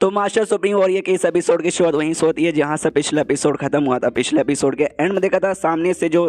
तो master supreme warrior के इस एपिसोड की शुरुआत वहीं से होती है जहां से पिछला एपिसोड खत्म हुआ था। पिछले एपिसोड के एंड में देखा था सामने से जो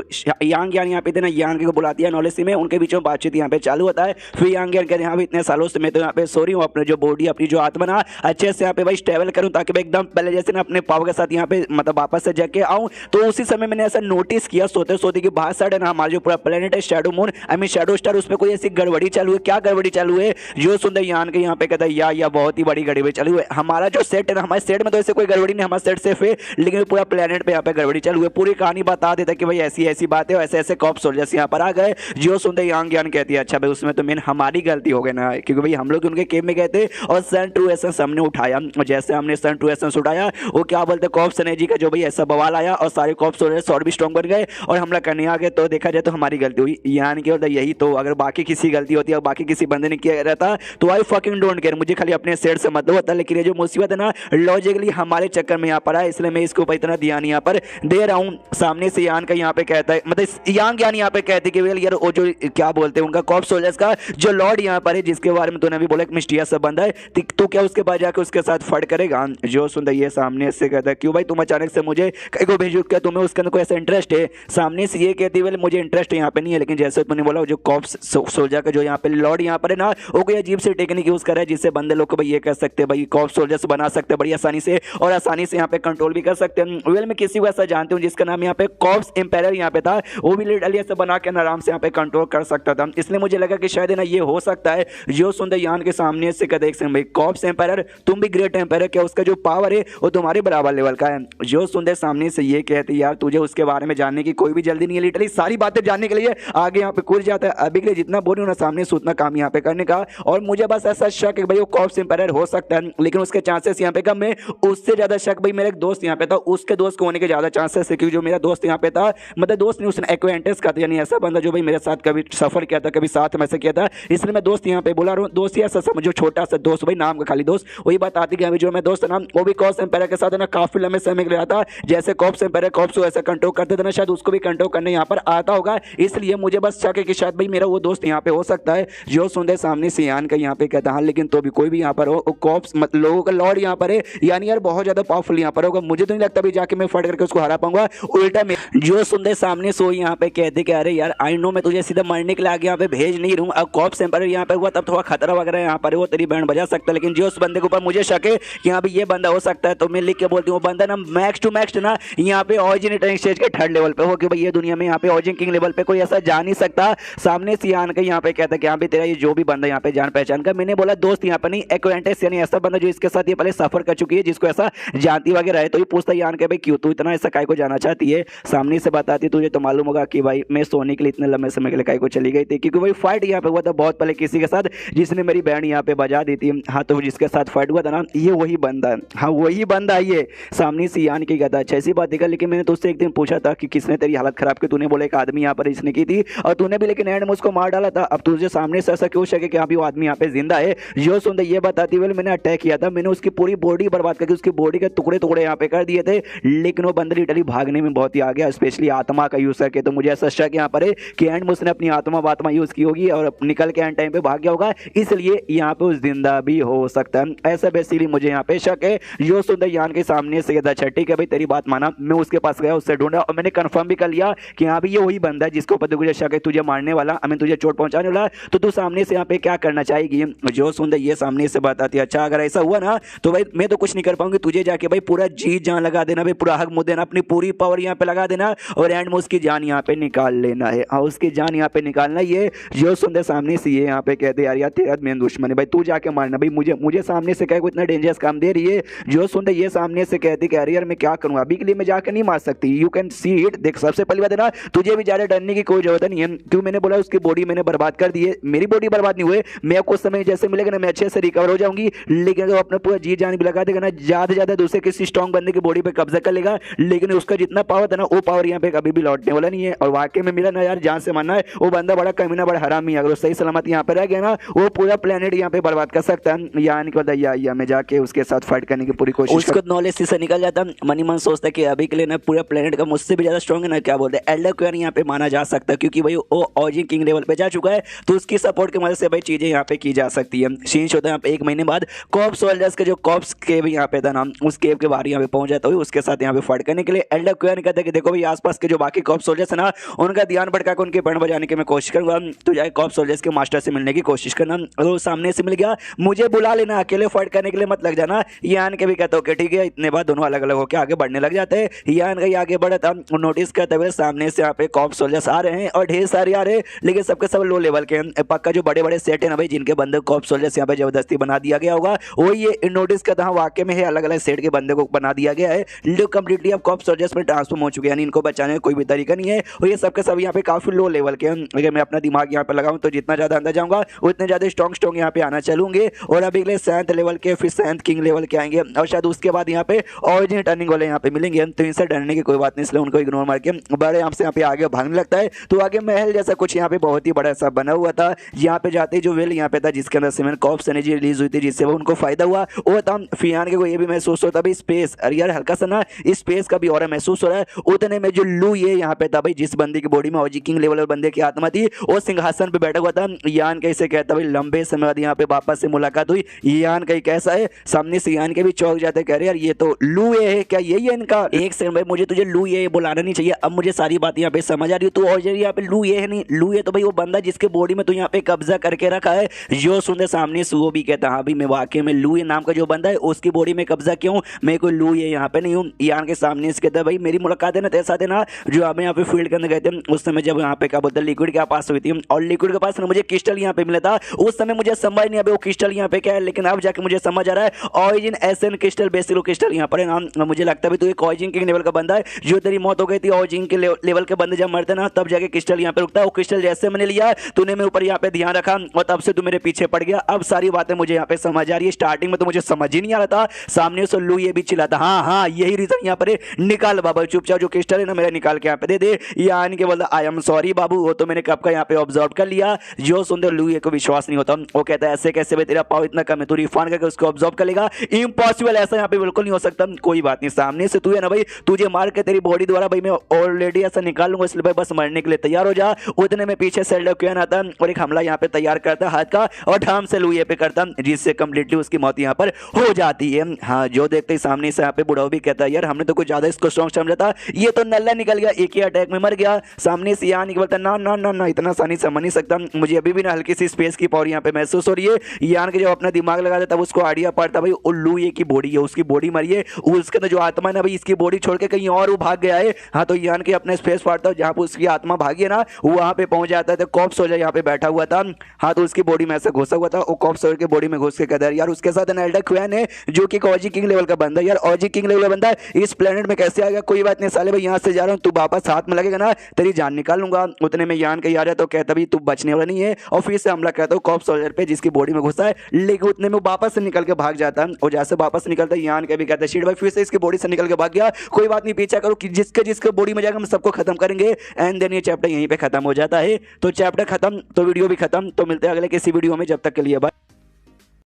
यांग यान यहाँ पे थे ना, यांग को बुलाती है नॉलेज में, उनके बीच में बातचीत यहाँ पे चालू होता है। फिर यांग यान कहते हैं यहाँ पे इतने सालों से मैं तो यहाँ पे सो रही हूँ, अपने जो बॉडी अपनी जो आत्मा ना अच्छे से यहाँ पे भाई स्टेबल करूँ ताकि मैं एकदम पहले जैसे ना अपने पावर के साथ यहाँ पे मतलब वापस से जग के आऊँ। तो उसी समय मैंने ऐसा नोटिस किया सोते सोते कि बाहर साइड है ना हमारा जो पूरा प्लेनेट है shadow moon, I mean shadow star, उस पर कोई ऐसी गड़बड़ी चालू है। क्या गड़बड़ी चालू है? जो सुंदर यान के यहाँ पे कहता है या बहुत ही बड़ी गड़बड़ी चालू है। हमारा जो सेट है ना, हमारे सेट में तो ऐसे कोई गड़बड़ी नहीं, हमारा सेट सेफ है, लेकिन पूरा प्लेनेट पे यहाँ पे गड़बड़ी चालू है। पूरी कहानी बता देता कि भाई ऐसी ऐसी बात है, ऐसे ऐसे कॉप सोल्जर्स यहाँ पर आ गए। जो सुंदर यांग यान कहती है अच्छा भाई उसमें तो मेन हमारी गलती हो गई ना, क्योंकि भाई हम लोग उनके केव में गए थे और सन ट्रू एसेंस हमने उठाया। और जैसे हमने सन ट्रू एसेंस उठाया वो क्या बोलते कॉप एनर्जी का जो भाई ऐसा बवाल आया और सारे कॉप सोल्जर्स और भी स्ट्रॉन्ग बन गए और हमला करने आ गए। तो देखा जाए तो हमारी गलती हुई यान की, और यही तो अगर बाकी किसी गलती होती है और बाकी किसी बंदे ने किया रहता तो आई फकिंग डोंट केयर, मुझे खाली अपने सेट से मतलब होता। लेकिन ये जो मुसीबत है ना लॉजिकली हमारे चक्कर में यहाँ पर आया, इसलिए मैं इसके ऊपर इतना ध्यान यहाँ पर दे रहा हूँ। सामने से यान का यहाँ पे कहता है मतलब यांग यान यहाँ पे कहते कि यार वो जो क्या बोलते हैं उनका कॉप सोल्जर्स का जो लॉर्ड यहाँ पर है जिसके बारे में तूने अभी बोला कि मिस्टीरियस सा बंदा है, तो क्या उसके बाद जाकर उसके साथ फट करेगा? जो सुंदर ये सामने से कहता है क्यों भाई तुम अचानक से मुझे कहीं को भेजो, क्या तुम्हें उसके अंदर कोई ऐसा इंटरेस्ट है? सामने से ये कहती है मुझे इंटरेस्ट यहाँ पे नहीं है, लेकिन जैसे तूने बोला जो कॉप सोल्जर का जो यहाँ पे लॉर्ड यहाँ पर है ना वो कोई अजीब से टेक्निक यूज कर रहा है जिससे बंदे लोग को भाई ये कर सकते हैं भाई कॉप सोल्जर्स बना सकते हैं बड़ी आसानी से और आसानी से यहाँ पे कंट्रोल भी कर सकते हैं। वेल मैं किसी को ऐसा जानती हूँ जिसका नाम यहाँ पे कॉप्स एम्पायर यहाँ पे था, वो भी लिटरली ऐसे बना के आराम से यहाँ पे कंट्रोल कर सकता था, इसलिए मुझे लगा कि शायद ना ये हो सकता है। जो सुंदर यान के सामने से कहते हैं भाई कॉप्स एम्पायर तुम भी ग्रेट एम्पायर, क्या उसका जो पावर है वो तुम्हारे बराबर लेवल का है? जो सुंदर सामने से ये कहती यार तुझे उसके बारे में जानने की कोई भी जल्दी नहीं है, लिटरली सारी बातें जानने के लिए आगे यहाँ पे कूद जाता है। अभी के लिए जितना बोल रही हूँ ना सामने से उतना काम यहाँ पे करने का, और मुझे बस ऐसा शक है भाई वो कॉप्स एम्पायर हो सकता है, लेकिन उसके चांसेस यहाँ पे कम है। उससे ज्यादा शक भाई मेरे एक दोस्त यहाँ पे था, उसके दोस्त को होने के ज्यादा चांसेस है, क्योंकि जो मेरा दोस्त यहाँ पे था मतलब दोस्त नहीं उसने एक्वेंटेंस का था, यानी ऐसा बंदा जो भाई मेरे साथ कभी सफर किया था कभी साथ में ऐसा किया था, इसलिए मैं दोस्त यहाँ पे बोला रहा हूँ। दोस्त ही ऐसा समझो छोटा सा दोस्त भाई, नाम का खाली दोस्त, वही बात आती कि जो मैं दोस्त नाम वो भी कॉप्स एम्पायर के साथ है ना काफी लंबे समय के लिए आता, जैसे कॉप्स एम्पायर कॉप्स को ऐसा कंट्रोल करते थे ना शायद उसको भी कंट्रोल करने यहाँ पर आता होगा, इसलिए मुझे बस शक है कि शायद भाई मेरा वो दोस्त यहाँ पे हो सकता है। जो सुंदर सामने से यान का यहाँ पे कहता हाँ लेकिन तो भी कोई भी यहाँ पर हो कॉप्स लोगों का लॉर्ड यहाँ पर है, यानी यार बहुत ज्यादा पावरफुल यहाँ पर होगा, मुझे तो नहीं लगता भी जाके मैं फट करके उसको हरा पाऊंगा। उल्टा में जो सुंदर सामने सो यहाँ पे कहते कि अरे यार आई नो मैं तुझे सीधा मरने के लिए आगे यहाँ पे भेज नहीं रहूँ, अब कॉप्स एम्पायर यहाँ पे हुआ तब थोड़ा खतरा वगैरह यहाँ पर वो तेरी बैंड बजा सकता है, लेकिन जो उस बंदे के ऊपर मुझे शक है कि यहाँ पे ये बंदा हो सकता है, तो मैं लिख के बोलती हूँ बंदा ना मैक्स टू मैक्स ना यहाँ पे ऑरिजिन स्टेज के थर्ड लेवल पे हो, कि भाई ये दुनिया में यहाँ पे ऑरिजिन किंग लेवल पे कोई ऐसा जा नहीं सकता। सामने से यान का यहाँ पे कहता है कि यहाँ पे तेरा ये जो भी बंदा यहाँ पे जान पहचान का, मैंने बोला दोस्त यहाँ पे नहीं एक्वेंटेंस, यानी ऐसा बंदा जो इसके साथ ये पहले सफर कर चुकी है जिसको ऐसा जानती वगैरह है। तो ये पूछता यान के भाई क्यों तू इतना ऐसा काय को जाना चाहती है? सामने से बताती तुझे तो मालूम होगा कि भाई मैं सोने के लिए इतने लंबे समय के लिए काय को चली गई थी, क्योंकि भाई फाइट यहाँ पे हुआ था बहुत पहले किसी के साथ जिसने मेरी बैंड यहाँ पे बजा दी थी। हाँ तो जिसके साथ फाइट हुआ था ना ये वही बंदा है, हाँ वही बंदा ये। सामने से यान की कहता अच्छा ऐसी बात देखा, लेकिन मैंने तुझसे एक दिन पूछा था कि किसने तेरी हालत खराब की, तूने बोला एक आदमी यहाँ पर इसने की थी और तूने भी लेकिन एंड में उसको मार डाला था। अब तुझे सामने से ऐसा क्यों शक है कि अभी वो आदमी यहाँ पे जिंदा है? जो सुंदर ये बताती हुई मैंने अटैक किया था, मैंने उसकी पूरी बॉडी बर्बाद करके उसकी बॉडी के टुकड़े टुकड़े यहाँ पे कर दिए थे, लेकिन वो बंदर इटली भागने में बहुत ही आ गया, स्पेशली आत्मा का यूज करके। तो मुझे ऐसा शक यहाँ पर है कि एंड में उसने अपनी आत्मा यूज की होगी और निकल के एंड टाइम पे भाग गया होगा, इसलिए यहाँ पे उस जिंदा भी हो सकता है। ऐसा बेसिकली मुझे यहाँ पे शक है। जो सुंदर यान के सामने से अच्छा ठीक है भाई तेरी बात माना, मैं उसके पास गया उससे ढूंढा और मैंने कंफर्म भी कर लिया कि हाँ भाई ये वही बंदा है जिसको पता तुझे शक है तुझे मारने वाला, मैं तुझे चोट पहुंचाने वाला, तो तू सामने से यहाँ पे क्या करना चाहेगी? जो सुंदर ये सामने से बताती है अच्छा अगर ऐसा हुआ ना तो भाई मैं तो कुछ नहीं कर पाऊंगी, तुझे जाके भाई पूरा जी जान लगा देना भाई, पूरा हक मुँह देना, अपनी पूरी पावर यहाँ पे लगा देना और एंड में उसकी जान यहाँ पे निकाल लेना है। हाँ उसकी जान यहाँ पे निकालना ये। जो सुंदर सामने से ये यहाँ पे कहते यार तेरा मेन दुश्मन है भाई, तू जाके मारना भाई, मुझे सामने से कह को इतना डेंजरस काम दे रही है। जो सुंदर ये सामने से कहती कि यार मैं क्या करूँ, अभी के लिए मैं जाकर नहीं मार सकती, यू कैन सी इट। देख सबसे पहली बात है ना तुझे भी ज्यादा डरने की कोई जरूरत नहीं है, क्यों मैंने बोला उसकी बॉडी मैंने बर्बाद कर दी है, मेरी बॉडी बर्बाद नहीं हुए, मैं कुछ समय जैसे मिलेगा ना मैं अच्छे से रिकवर हो जाऊंगी, लेकिन अगर अपना पूरा जी जान भी लगा देगा ना ज्यादा से ज्यादा दूसरे किसी स्ट्रॉन्ग बंदे की बॉडी पे कब्जा कर लेगा, लेकिन उसका जितना पावर था ना वो पावर यहाँ पे कभी भी लौटने वाला नहीं है। और वाकई में मिला ना यार जान से मानना है वो बंदा बड़ा कमीना बड़ा हरामी, अगर सही सलामत यहाँ पे रह गया ना वो पूरा प्लेनेट यहाँ पे बर्बाद कर सकता है। यानी कि या मैं जाके उसके साथ फाइट करने की पूरी कोशिश, उसको नॉलेज से निकल जाता, मनी मन सोचता कि अभी के लिए ना पूरा प्लेनेट का मुझसे भी ज्यादा स्ट्रॉन्ग है ना, क्या बोलते हैं एल्डर क्वेयर यहाँ पे माना जा सकता है, क्योंकि भाई वो ऑरिजिन किंग लेवल पे जा चुका है, तो उसकी सपोर्ट की मदद से भाई चीजें यहाँ पे की जा सकती है। सीन्स होता है यहाँ पे 1 महीने बाद कॉप सोल्जर सोल्जर्स के जो कॉप्स केव यहाँ पे था ना, उस केव के बाहर यहाँ पे पहुंच जाता है उसके साथ यहाँ पे फाइट करने के लिए। एल्डर क्वेन कहता है कि देखो भाई आसपास के जो बाकी कॉप सोल्जर्स है ना, उनका ध्यान भटका के उनके बैंड बजाने की मैं कोशिश करूंगा, तो जाए कॉप सोल्जर्स के मास्टर से मिलने की कोशिश करना। और सामने से मिल गया, मुझे बुला लेना, अकेले फाइट करने के लिए मत लग जाना। यान के भी कहता हूँ कि ठीक है। इतने बाद दोनों अलग अलग होकर आगे बढ़ने लग जाते हैं। यान का आगे बढ़ा था, नोटिस करते हुए सामने से यहाँ पे कॉप सोल्जर्स आ रहे हैं और ढेर सारे आ रहे हैं, लेकिन सबके सब लो लेवल के हैं। पक्का जो बड़े बड़े सेट है ना भाई, जिनके बंदे कॉप सोल्जर्स यहाँ पे जबरदस्ती बना दिया गया होगा, वो ये नोटिस करता हूँ वाकई में है, अलग अलग सेट के बंदे को बना दिया गया है, जो कम्प्लीटली अब कॉप सोल्जर्स में ट्रांसफॉर्म हो चुके हैं, यानी इनको बचाने का कोई भी तरीका नहीं है। और ये सबके सब यहाँ पे काफी लो लेवल के हैं। अगर मैं अपना दिमाग यहाँ पे लगाऊं तो जितना ज्यादा अंदर जाऊंगा उतने ज्यादा स्ट्रॉन्ग यहाँ पे आना चलूंगे, और अभी अगले 7th लेवल के, फिर 7th किंग लेवल के आएंगे, और शायद उसके बाद यहाँ पे ऑरिजिन टर्निंग वाले यहाँ पे मिलेंगे। तो इनसे डरने की कोई बात नहीं, इसलिए उनको इग्नोर मार के बड़े यहाँ पे आगे भागने लगता है। तो आगे महल जैसा कुछ यहाँ पे बहुत ही बड़ा सा बना हुआ था। यहाँ पे जाते जो वेल यहाँ पे था, जिसके अंदर सीमेंट कॉप्स एनर्जी रिलीज हुई थी, जिससे वो उनको फायदा हुआ, वो था फियान के को ये भी महसूस होता भाई स्पेस, अरे यार हल्का सा ना स्पेस का भी और महसूस हो रहा है। उतने में जो लू ये यहाँ पे था भाई, जिस बंदे की बॉडी में ओजी किंग लेवल बंदे की आत्मा थी, वो सिंहासन पे बैठा हुआ था। यान कैसे कहता भाई लंबे समय बाद यहाँ पे वापस से मुलाकात हुई। यान कहीं कैसा है, सामने से यान के भी चौक जाते, कह रहे यार ये तो लू ये है क्या, यही है इनका। एक सेकंड भाई, मुझे तुझे लू ये बुलाना नहीं चाहिए, अब मुझे सारी बात यहाँ पे समझ आ रही है। तू और यहाँ पे लू ये है नहीं, लू ये तो भाई वो बंदा जिसके बॉडी में तू यहाँ पे कब्जा करके रखा है। जो सुनते सामने से वो भी कहता हाँ भाई मैं वाकई में लू ये नाम का जो बंदा है उसकी बॉडी में कब्जा क्यों, मैं कोई लू ये यहाँ पे नहीं हूँ। यान के सामने से कहता है भाई मेरी मुलाकात है ना तेरे साथ है ना, जो हमें यहाँ पे फील्ड के अंदर गए थे उस समय, जब यहाँ पे क्या बोलते हैं लिक्विड के पास हुई थी, और लिक्विड के पास मुझे क्रिस्टल यहाँ पे मिला था। उस समय मुझे समझ नहीं वो क्रिस्टल यहाँ पे क्या है, लेकिन अब जाके मुझे समझ आ रहा है ऑरिजिन एसन क्रिस्टल बेसिलो क्रिस्टल यहाँ पर है ना। मुझे लगता है तू एक ऑरिजिन के लेवल का बंदा है, जो तेरी मौत हो गई थी ऑरिजिन के लेवल के बंदे जब मरते ना तब जाके क्रिस्टल यहाँ पे रुकता है। वो क्रिस्टल जैसे मैंने लिया तूने मेरे ऊपर यहाँ पे ध्यान रखा और तब से तू मेरे पीछे पड़ गया। अब सारी बातें मुझे यहाँ पे समझ आ रही है, स्टार्टिंग में तो मुझे समझ ही नहीं आ रहा था। सामने से लू ये भी चिल्लाता हाँ हाँ यही रीजन यहाँ पर है, निकाल बाबा चुपचाप जो क्रिस्टल है ना मेरा निकाल के यहाँ पे दे दे। यानी कि बोलता आई एम सॉरी बाबू, वो तो मैंने कब का यहाँ पे ऑब्जर्व कर लिया। जो सुनते लू ये को विश्वास नहीं होता, वो कहता है ऐसे कैसे भाई तेरा पावर इतना कम है, तू रिफाइन करके उसको ऑब्जर्व कर लेगा, इम्पॉसिबल, ऐसा यहाँ पे बिल्कुल नहीं हो सकता। कोई बात नहीं, सामने से तू है ना भाई, तुझे मार के तेरी बॉडी द्वारा भाई मैं ऑलरेडी ऐसा निकाल लूंगा, इसलिए भाई बस मरने के लिए तैयार हो जा। उतने में पीछे से एल्डर क्वेन आता और एक हमला यहाँ पे तैयार करता हाथ का और ढाम से लू ये पे करता, जिससे कंप्लीटली उसकी मौत यहाँ पर हो जाती है। हाँ जो देखते ही सामने से यहाँ पे बुढ़ाओ भी कहता है यार हमने तो कुछ ज्यादा इसको स्ट्रॉन्ग समझा था, ये तो नल्ला निकल गया, एक ही अटैक में मर गया। सामने से यहाँ निकलता ना ना ना ना इतना आसानी समझ नहीं सकता, मुझे अभी भी ना हल्की सी स्पेस की पावर यहाँ पे महसूस हो रही है। यान के जब अपना दिमाग लगा देता उसको आइडिया पड़ता भाई उल्लू ये की बॉडी है, उसकी बॉडी मरी है, उसके अंदर जो आत्मा है ना भाई इसकी बॉडी छोड़ के कहीं और वो भाग गया है। हाँ तो यान के अपने स्पेस पार्ट था जहाँ पे उसकी आत्मा भागी है ना, वहां पे पहुंच जाता है। तो कॉप सोल्जर यहाँ पे बैठा हुआ था, हाँ तो उसकी बॉडी में ऐसे घुसा हुआ था, वो कॉप सोल्जर की बॉडी में घुस के कहता है यार उसके साथ एल्डर क्वेन है जो कि ऑजी किंग लेवल का बंदा है। यार ऑजी किंग लेवल का बंदा इस प्लेनेट में कैसे आ गया, कोई बात नहीं साले भाई यहाँ से जा रहा हूँ, तू वापस हाथ में लगेगा ना तेरी जान निकाल लूंगा। उतने में यान के आ रहा तो कहता भी तू बचने वाला नहीं है, और फिर से हमला करता हूँ कॉप सोल्जर पे जिसकी बॉडी में घुसा है, लेकिन उतने में वापस से निकल के भाग जाता है। और जैसे वापस निकलता है यान के भी कहता है शीट भाई फिर से इसकी बॉडी से निकल के भाग गया, कोई बात नहीं पीछा करो कि जिसके जिसके बॉडी में जाएगा हम सबको खत्म करेंगे। एंड देन ये चैप्टर यहीं पे खत्म हो जाता है। तो चैप्टर खत्म तो वीडियो भी खत्म, तो मिलते हैं अगले किसी वीडियो में, जब तक के लिए बाय।